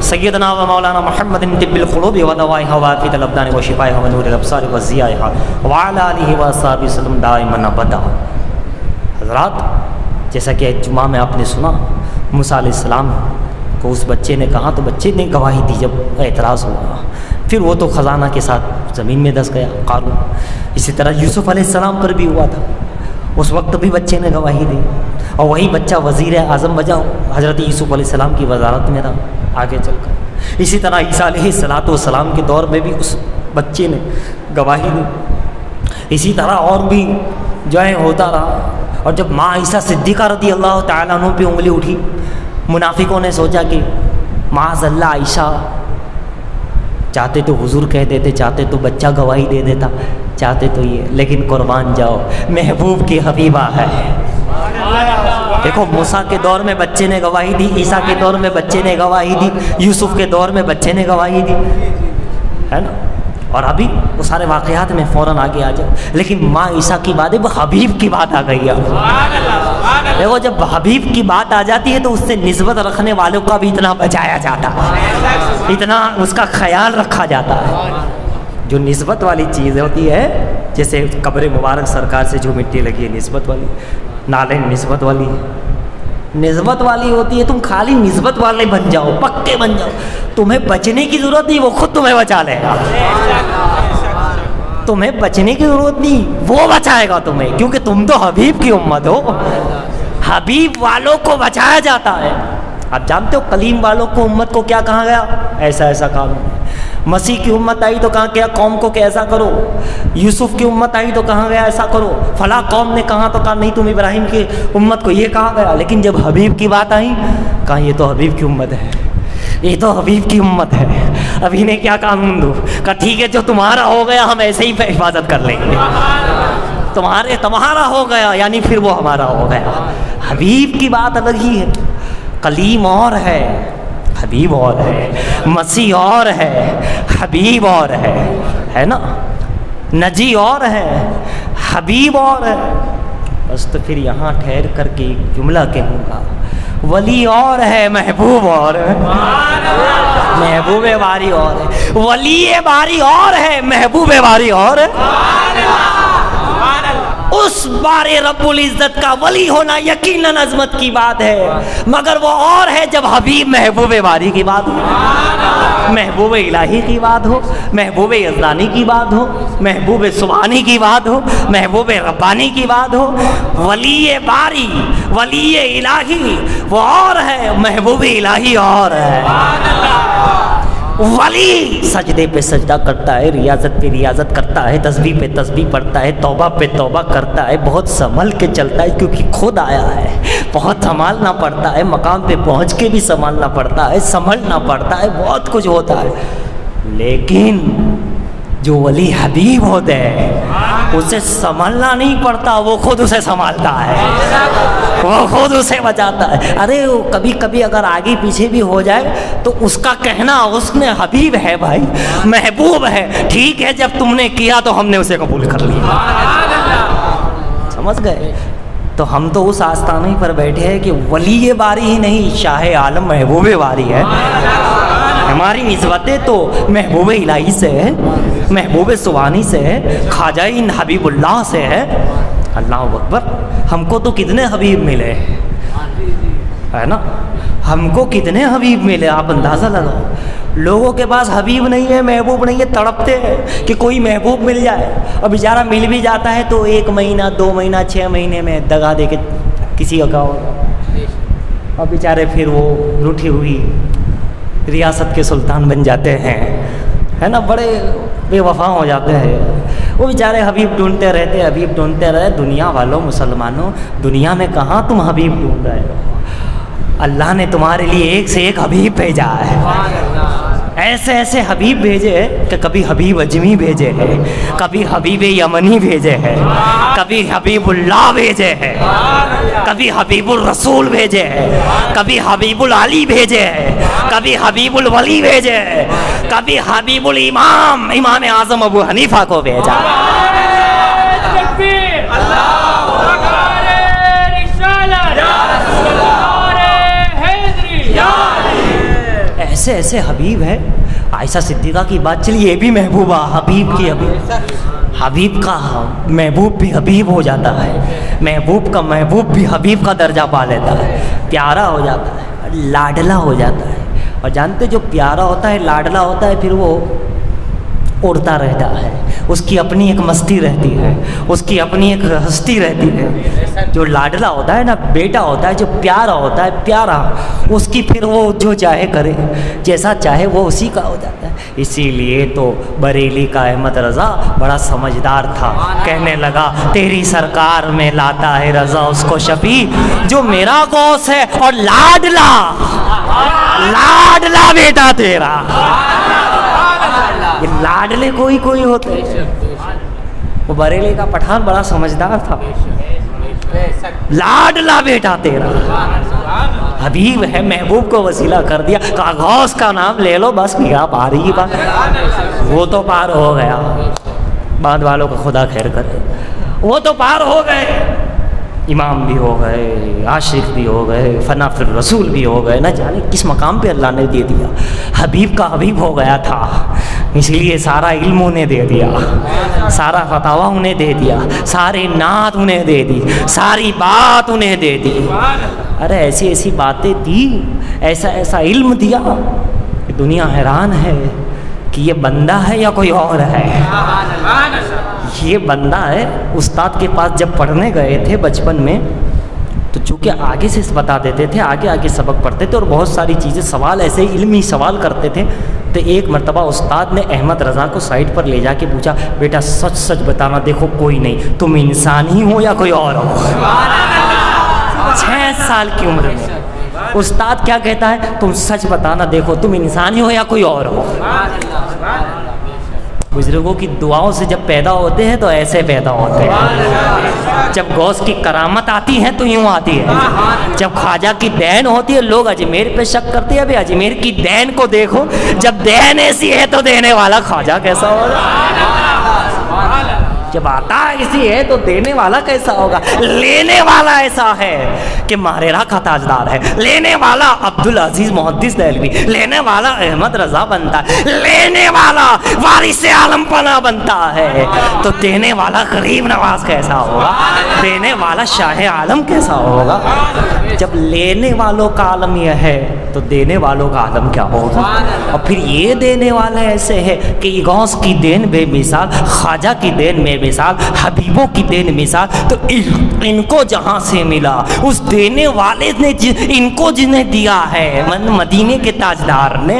سیدنا و مولانا محمد طب القلوب و دوائها وعافیۃ الابدان و شفائها و نور الابصار و ضیائها وعلی آلہ و صحبہ وسلم دائما ابدا۔ حضرات جیسا کہ جمعہ میں آپ نے سنا، موسیٰ علیہ السلام کو اس بچے نے کہا تو بچے نے گواہی دی جب اعتراض ہوا، پھر وہ تو خزانہ کے ساتھ زمین میں دس گیا قارون۔ اسی طرح یوسف علیہ السلام پر بھی ہوا تھا، اس وقت بھی بچے نے گواہی دی، اور وہی بچہ وزیر اعظم بجا حضرت یوسف علیہ السلام کی وزارت میں رہا آگے چل کر۔ اسی طرح عیسیٰ علیہ السلام کے دور میں بھی اس بچے نے گواہی دی، اسی طرح اور بھی جو ہے ہوتا رہا۔ اور جب ماں عائشہ صدیقہ رضی اللہ تعالیٰ عنہ پہ انگلی اٹھی، منافقوں نے سوچا کہ معاذ اللہ عائشہ، چاہتے تو حضور کہہ دیتے، چاہتے تو بچہ گواہی دے دیتا، چاہتے تو یہ، لیکن قربان جاؤ محبوب کی حبیبہ ہے۔ دیکھو موسیٰ کے دور میں بچے نے گواہی دی، عیسیٰ کے دور میں بچے نے گواہی دی، یوسف کے دور میں بچے نے گواہی دی، ہے نا؟ اور ابھی وہ سارے واقعات میں فوراً آگے آ جاؤ، لیکن ماں عیسیٰ کی بات ہے، وہ حبیب کی بات آ گئی ہے۔ دیکھو جب حبیب کی بات آ جاتی ہے تو اس سے نسبت رکھنے والوں کا بھی اتنا بچایا جاتا ہے، اتنا اس کا خیال رکھا جاتا ہے۔ جو نسبت والی چیز ہوتی ہے، جیسے قبر مبارک سرکار سے جو مٹی لگی ہے نسبت والی، نالین نسبت والی، نسبت والی ہوتی ہے، تم خالی نسبت والے بن جاؤ، پکے بن جاؤ، تمہیں بچنے کی ضرورت نہیں، وہ خود تمہیں بچا لے گا، تمہیں بچنے کی ضرورت نہیں، وہ بچائے گا تمہیں، کیونکہ تم تو حبیب کی امت ہو، حبیب والوں کو بچایا جاتا ہے۔ آپ جانتے ہو کلیم والوں کو امت کو کیا کہا گیا؟ ایسا ایسا کام ہے۔ مسیح کی امت آئی تو کہا گیا قوم کو کہ ایسا کرو، یوسف کی امت آئی تو کہا گیا ایسا کرو، فلاں قوم نے کہا تو کہا نہیں تم ابراہیم کی امت کو یہ کہا گیا، لیکن جب حبیب کی بات آئی کہا یہ تو حبیب کی امت ہے، یہ تو حبیب کی امت ہے، اب انہیں کیا قانون دو؟ کہا ٹھیک ہے جو تمہارا ہو گیا ہم ایسے ہی حفاظت کر لیں گے، تمہارا ہو گیا یعنی پھر وہ ہمارا ہو گیا۔ حبیب کی بات الگ ہی ہے، کلیم اور ہے، حبیب اور ہے، مسیح اور ہے، حبیب اور ہے نا، نجی اور ہے، حبیب اور ہے۔ بس تو پھر یہاں ٹھہر کر کے ایک جملہ کہوں گا، ولی اور ہے، محبوب اور ہے، محبوب باری اور ہے، ولی باری اور ہے، محبوب باری اور ہے۔ اس بار رب العزت کا ولی ہونا یقیناً عظمت کی بات ہے، مگر وہ اور ہے جب حبیب محبوب باری کی بات ہو، محبوب الہی کی بات ہو، محبوب یزدانی کی بات ہو، محبوب سبحانی کی بات ہو، محبوب ربانی کی بات ہو۔ ولی باری، ولی الہی وہ اور ہے، محبوب الہی اور ہے۔ ولی سجدے پہ سجدہ کرتا ہے، ریاضت پہ ریاضت کرتا ہے، تسبیح پہ تسبیح پڑھتا ہے، توبہ پہ توبہ کرتا ہے، بہت سنبھل کے چلتا ہے کیونکہ خود آیا ہے، بہت سنبھالنا پڑتا ہے، مقام پہ پہنچ کے بھی سنبھالنا پڑتا ہے، سنبھلنا پڑتا ہے، بہت کچھ ہوتا ہے۔ لیکن جو ولی حبیب ہوتے ہیں اسے سنبھلنا نہیں پڑتا، وہ خود اسے سنبھالتا ہے، وہ خود اسے بچاتا ہے۔ ارے وہ کبھی کبھی اگر آگے پیچھے بھی ہو جائے تو اس کا کہنا اس میں حبیب ہے بھائی، محبوب ہے، ٹھیک ہے جب تم نے کیا تو ہم نے اسے قبول کر لیا، سمجھ گئے؟ تو ہم تو اس آستانے پر بیٹھے ہیں کہ ولی باری ہی نہیں شاہ عالم محبوب باری ہے۔ ہماری نسبتیں تو محبوب الہی سے ہے، محبوب سبحانی سے ہے، خواجہ حبیب اللہ سے ہے۔ اللہ اکبر، ہم کو تو کتنے حبیب ملے ہے نا، ہم کو کتنے حبیب ملے، آپ اندازہ لگاؤ۔ لوگوں کے پاس حبیب نہیں ہے، محبوب نہیں ہے، تڑپتے ہیں کہ کوئی محبوب مل جائے، اور بیچارہ مل بھی جاتا ہے تو 1 مہینہ 2 مہینہ 6 مہینے میں دگا دے کے کسی کا اور بیچارے پھر وہ روٹھی ہوئی ریاست کے سلطان بن جاتے ہیں، ہے نا، بڑے بے وفا ہو جاتے ہیں۔ وہ بیچارے حبیب ڈھونڈتے رہتے، حبیب ڈھونڈتے رہے۔ دنیا والوں، مسلمانوں، دنیا میں کہاں تم حبیب ڈھونڈ رہے ہو؟ اللہ نے تمہارے لیے ایک سے ایک حبیب بھیجا ہے، ایسے ایسے حبیب بھیجے کہ کبھی حبیب اجمی بھیجے ہیں، کبھی حبیب یمنی بھیجے ہیں، کبھی حبیب اللہ بھیجے ہیں، کبھی حبیب الرسول بھیجے ہیں، کبھی حبیب العلی بھیجے ہیں، کبھی حبیب الولی بھیجے ہیں، کبھی حبیب الامام امام اعظم ابو حنیفہ کو بھیجا۔ ایسے ایسے حبیب ہے۔ عائشہ صدیقہ کی بات چلی، یہ بھی محبوبہ، حبیب کی حبیب، حبیب کا محبوب بھی حبیب ہو جاتا ہے، محبوب کا محبوب بھی حبیب کا درجہ پا لیتا ہے، پیارا ہو جاتا ہے، لاڈلا ہو جاتا ہے۔ اور جانتے جو پیارا ہوتا ہے، لاڈلا ہوتا ہے، پھر وہ اڑتا رہتا ہے، اس کی اپنی ایک مستی رہتی ہے، اس کی اپنی ایک ہستی رہتی ہے۔ جو لاڈلا ہوتا ہے نا، بیٹا ہوتا ہے، جو پیارا ہوتا ہے، پیارا، اس کی پھر وہ جو چاہے کرے، جیسا چاہے وہ اسی کا ہو جاتا ہے۔ اسی لیے تو بریلی کا احمد رضا بڑا سمجھدار تھا، کہنے لگا تیری سرکار میں لاتا ہے رضا اس کو شفیع جو میرا غوث ہے اور لاڈلا، لاڈلا بیٹا تیرا۔ یہ لاڈلے کوئی ہوتے، وہ بریلی کا پٹھان بڑا سمجھدار تھا، لاڈلا بیٹا تیرا، حبیب ہے، محبوب کو وسیلہ کر دیا، کہا غوث کا نام لے لو، بس کیا پاری کی بات، وہ تو پار ہو گیا، بعد والوں کو خدا خیر کرے، وہ تو پار ہو گئے، امام بھی ہو گئے، عاشق بھی ہو گئے، فنا فی الرسول بھی ہو گئے، نہ جانے کس مقام پہ اللہ نے دے دیا۔ حبیب کا حبیب ہو گیا تھا، اس لیے سارا علم انہیں دے دیا، سارا فتاویٰ انہیں دے دیا، ساری نعت انہیں دے دی، ساری بات انہیں دے دی۔ ارے ایسی ایسی باتیں دی، ایسا ایسا علم دیا کہ دنیا حیران ہے کہ یہ بندہ ہے یا کوئی اور ہے۔ یہ بندہ ہے۔ استاد کے پاس جب پڑھنے گئے تھے بچپن میں تو چونکہ آگے سے بتا دیتے تھے، آگے سبق پڑھتے تھے اور بہت ساری چیزیں سوال ایسے علمی سوال کرتے تھے. تو ایک مرتبہ استاد نے احمد رضا کو سائڈ پر لے جا کے پوچھا، بیٹا سچ سچ بتانا، دیکھو کوئی نہیں، تم انسان ہی ہو یا کوئی اور ہو؟ 6 سال کی عمر میں استاد کیا کہتا ہے؟ تم سچ بتانا، دیکھو تم انسان ہی ہو یا کوئی اور ہو؟ بزرگوں کی دعاؤں سے جب پیدا ہوتے ہیں تو ایسے پیدا ہوتے ہیں. جب غوث کی کرامت آتی ہے تو یوں آتی ہے. جب خواجہ کی دین ہوتی ہے لوگ اجمیر پہ شک کرتے ہیں، ابھی اجمیر کی دین کو دیکھو، جب دین ایسی ہے تو دینے والا خواجہ کیسا ہوگا؟ جب عطا ایسی ہے تو دینے والا کیسا ہوگا؟ لینے والا ایسا ہے کہ ماریرا کا تاجدار ہے، لینے والا عبدالعزیز محدث دہلوی، لینے والا احمد رضا بنتا ہے، لینے والا وارث عالم پناہ بنتا ہے، تو دینے والا غریب نواز کیسا ہوگا؟ دینے والا شاہ عالم کیسا ہوگا؟ جب لینے والوں کا عالم یہ ہے تو دینے والوں کا عالم کیا ہوگا؟ اور پھر یہ دینے والا ایسے ہے کہ غوث کی دین بے مثال، خواجہ کی دین بے مثال، حبیبوں کی دین مثال. تو ان کو جہاں سے ملا اس دینے والے نے ان کو جنہیں دیا ہے مدینے کے تاجدار نے،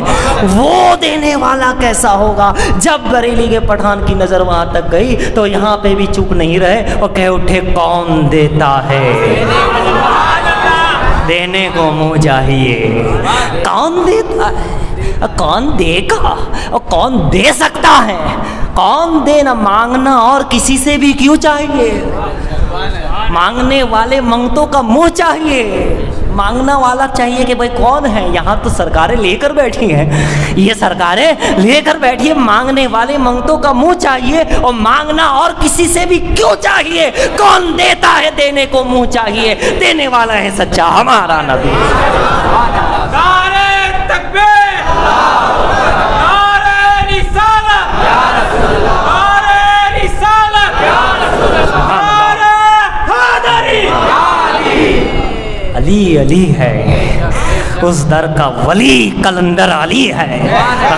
وہ دینے والا کیسا ہوگا؟ جب بریلی کے پٹھان کی نظر وہاں تک گئی تو یہاں پہ بھی چپ نہیں رہے اور کہہ اٹھے، کون دیتا ہے؟ دینے کو منہ چاہیے. کون دیتا ہے؟ کون دے گا؟ اور کون دے سکتا ہے؟ کون دینا؟ مانگنا اور کسی سے بھی کیوں چاہیے؟ مانگنے والے منگتوں کا منہ چاہیے. مانگنا والا چاہیے کہ بھائی کون ہے؟ یہاں تو سرکاریں لے کر بیٹھی ہیں، یہ سرکاریں لے کر بیٹھی ہیں. مانگنے والے منگتوں کا منہ چاہیے، اور مانگنا اور کسی سے بھی کیوں چاہیے؟ کون دیتا ہے؟ دینے کو منہ چاہیے. دینے والا ہے سچا ہمارا نبی. نعرہ تکبیر، نعرہ رسالت، نعرہ رسالت، نعرہ حیدری. علی علی ہے اس در کا ولی، کلندر علی ہے،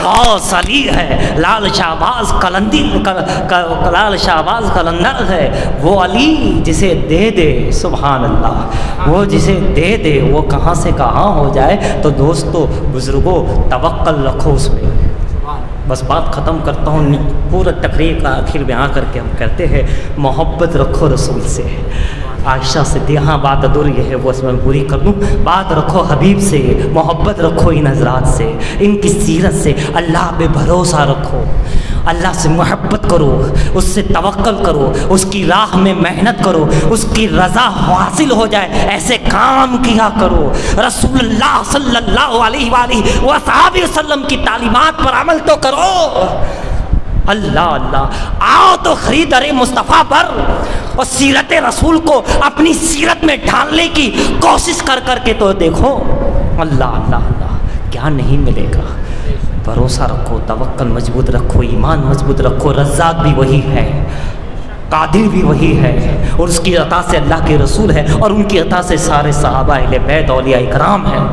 غوث علی ہے، لال شہباز لال شہباز کلندر ہے. وہ علی جسے دے دے، سبحان اللہ، وہ جسے دے دے وہ کہاں سے کہاں ہو جائے. تو دوستو بزرگوں، توکل رکھو اس میں. بس بات ختم کرتا ہوں. پورا تقریر کا آخر میں آ کر کے ہم کہتے ہیں، محبت رکھو رسول سے. عائشہ صدیقہ، ہاں بات ادھوری ہے وہ اس میں پوری کر دوں. بات رکھو حبیب سے، محبت رکھو ان حضرات سے، ان کی سیرت سے. اللہ پہ بھروسہ رکھو، اللہ سے محبت کرو، اس سے توکل کرو، اس کی راہ میں محنت کرو، اس کی رضا حاصل ہو جائے ایسے کام کیا کرو. رسول اللہ صلی اللہ علیہ وآلہ وصحبہ وسلم کی تعلیمات پر عمل تو کرو. اللہ اللہ، آؤ تو خریدار مصطفیٰ پر اور سیرت رسول کو اپنی سیرت میں ڈھالنے کی کوشش کر کر کے تو دیکھو. اللہ اللہ اللہ، کیا نہیں ملے گا. بھروسہ رکھو، توکل مضبوط رکھو، ایمان مضبوط رکھو. رزاق بھی وہی ہے، قادر بھی وہی ہے، اور اس کی عطا سے اللہ کے رسول ہے، اور ان کی عطا سے سارے صحابہ اہل بیت اولیاء اکرام ہیں.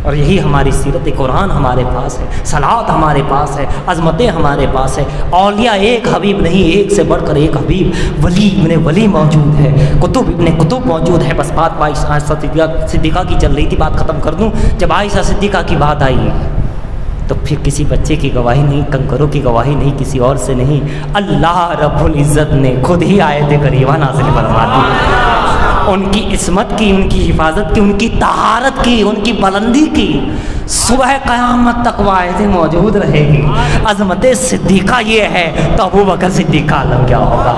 اور یہی ہماری سیرت قرآن ہمارے پاس ہے، صلوات ہمارے پاس ہے، عظمتیں ہمارے پاس ہے. اولیاء ایک حبیب نہیں، ایک سے بڑھ کر ایک حبیب، ولی ابن ولی موجود ہے، کتب ابن کتب موجود ہے. بس بات عائشہ صدیقہ کی چل رہی تھی، بات ختم کر دوں. جب عائشہ صدیقہ کی بات آئی تو پھر کسی بچے کی گواہی نہیں، کنکروں کی گواہی نہیں، کسی اور سے نہیں، اللہ رب العزت نے خود ہی آیت کریمہ نازل فرما دی. ان کی عصمت کی، ان کی حفاظت کی، ان کی طہارت کی، ان کی بلندی کی. صبح قیامت تک وہ آیتیں موجود رہے گی. عظمت صدیقہ یہ ہے تو ابو بکر صدیق کا عالم کیا ہوگا.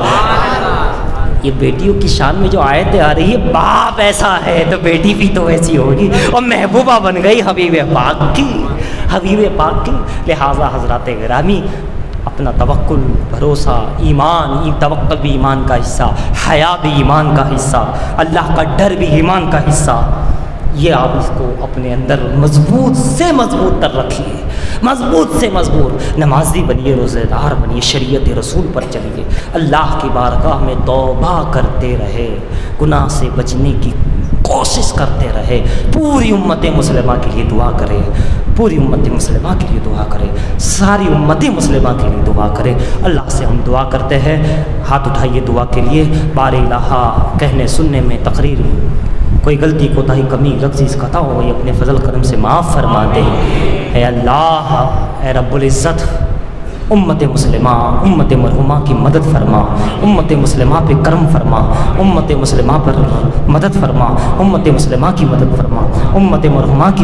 یہ بیٹیوں کی شان میں جو آیتیں آ رہی ہے، باپ ایسا ہے تو بیٹی بھی تو ایسی ہوگی، اور محبوبہ بن گئی حبیب پاک کی، حبیب پاک کی. لہٰذا حضرات گرامی، اپنا توکل، بھروسہ، ایمان، توکل بھی ایمان کا حصہ، حیا بھی ایمان کا حصہ، اللہ کا ڈر بھی ایمان کا حصہ. یہ آپ اس کو اپنے اندر مضبوط سے مضبوط تر رکھیے، مضبوط سے مضبوط. نمازی بنیے، روزہ دار بنیے، شریعت رسول پر چلیے، اللہ کی بارگاہ میں توبہ کرتے رہے، گناہ سے بچنے کی کوشش کرتے رہے. پوری امت مسلمہ کے لیے دعا کرے، پوری امت مسلمہ کے لیے دعا کرے، ساری امت مسلمہ کے لیے دعا کرے. اللہ سے ہم دعا کرتے ہیں. ہاتھ اٹھائیے دعا کے لیے. بار الہ کہنے سننے میں تقریر کوئی غلطی کوتاہی کمی لغزش خطا ہو گئی اپنے فضل کرم سے معاف فرما دے۔ اے اللہ، اے رب العزت، امت مسلمہ، امت مرحومہ کی مدد فرما، امت مسلمہ پہ کرم فرما، امت مسلمہ پر مدد فرما، امت مسلمہ کی مدد فرما، امت مرحومہ کی